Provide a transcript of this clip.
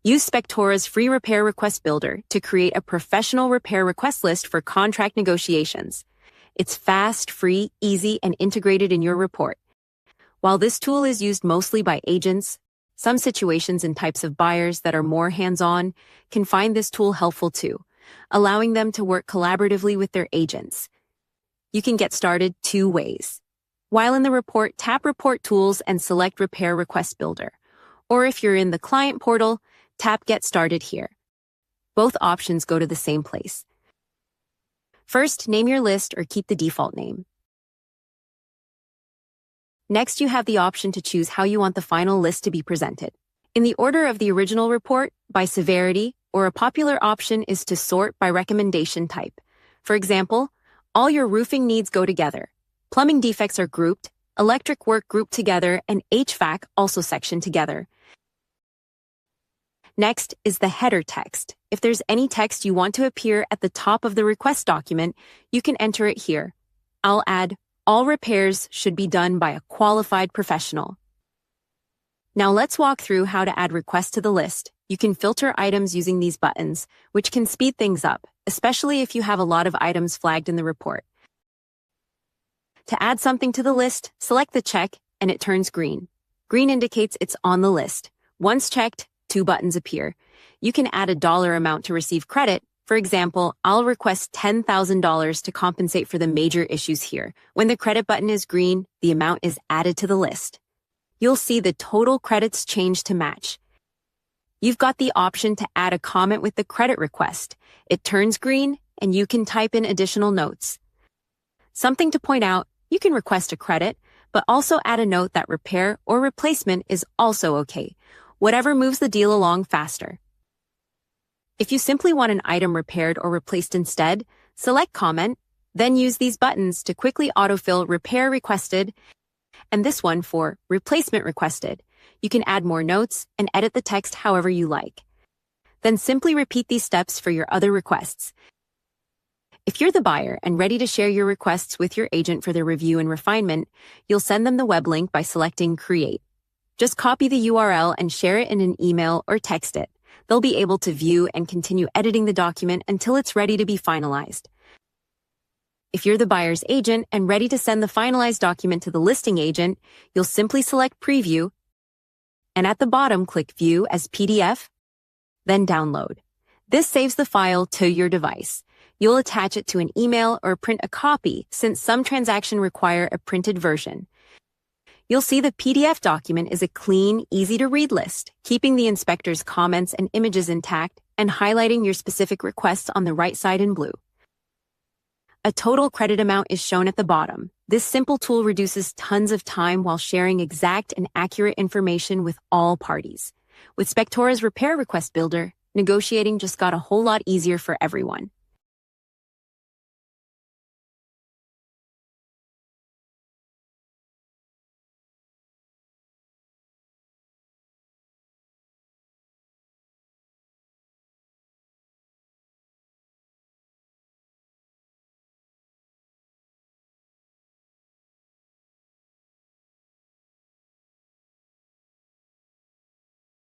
Use Spectora's free repair request builder to create a professional repair request list for contract negotiations. It's fast, free, easy, and integrated in your report. While this tool is used mostly by agents, some situations and types of buyers that are more hands-on can find this tool helpful too, allowing them to work collaboratively with their agents. You can get started 2 ways. While in the report, tap Report Tools and select Repair Request Builder. Or if you're in the Client portal, tap Get Started here. Both options go to the same place. First, name your list or keep the default name. Next, you have the option to choose how you want the final list to be presented. In the order of the original report, by severity, or a popular option is to sort by recommendation type. For example, all your roofing needs go together. Plumbing defects are grouped, electric work grouped together, and HVAC also sectioned together. Next is the header text. If there's any text you want to appear at the top of the request document, you can enter it here. I'll add, all repairs should be done by a qualified professional. Now let's walk through how to add requests to the list. You can filter items using these buttons, which can speed things up, especially if you have a lot of items flagged in the report. To add something to the list, select the check and it turns green. Green indicates it's on the list. Once checked, 2 buttons appear. You can add a dollar amount to receive credit. For example, I'll request $10,000 to compensate for the major issues here. When the credit button is green, the amount is added to the list. You'll see the total credits change to match. You've got the option to add a comment with the credit request. It turns green and you can type in additional notes. Something to point out, you can request a credit, but also add a note that repair or replacement is also okay. Whatever moves the deal along faster. If you simply want an item repaired or replaced instead, select Comment, then use these buttons to quickly autofill Repair Requested and this one for Replacement Requested. You can add more notes and edit the text however you like. Then simply repeat these steps for your other requests. If you're the buyer and ready to share your requests with your agent for their review and refinement, you'll send them the web link by selecting Create. Just copy the URL and share it in an email or text it. They'll be able to view and continue editing the document until it's ready to be finalized. If you're the buyer's agent and ready to send the finalized document to the listing agent, you'll simply select Preview, and at the bottom click View as PDF, then Download. This saves the file to your device. You'll attach it to an email or print a copy since some transactions require a printed version. You'll see the PDF document is a clean, easy-to-read list, keeping the inspector's comments and images intact and highlighting your specific requests on the right side in blue. A total credit amount is shown at the bottom. This simple tool reduces tons of time while sharing exact and accurate information with all parties. With Spectora's Repair Request Builder, negotiating just got a whole lot easier for everyone.